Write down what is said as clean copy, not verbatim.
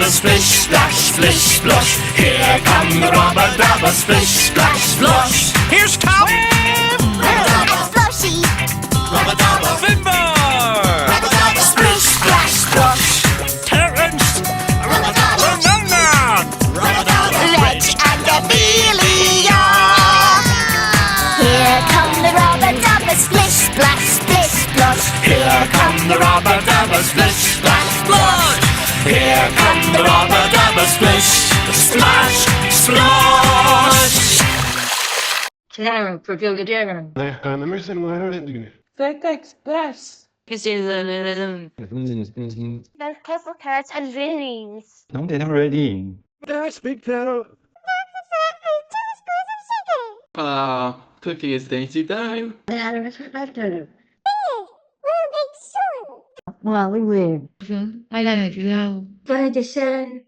dabba, splish, splash, splish, splosh. Here come the rubber dubber, splish, splash, splosh. Here's Tom. Sploshy. Rubber dubber, Fimbo! rubber dubber, splish, splash, splosh. Terrence! Rubber dubber, Banana! rubber dubber, Reg and Amelia. Here come the rubber dubber, splish, splash, splish, splosh. Here come the rubber dubber, splish, splash, splosh. Here come the rubber dubber, splish, splash, splosh. Karen, proprio Karen. 네, 가능해서 뭐 해야 되는 Fake Express. This is There's purple carrots and lilies. No, they're not ready. That's big piano. Cookie is Daisy time. Well, we will. I don't know. Tradition.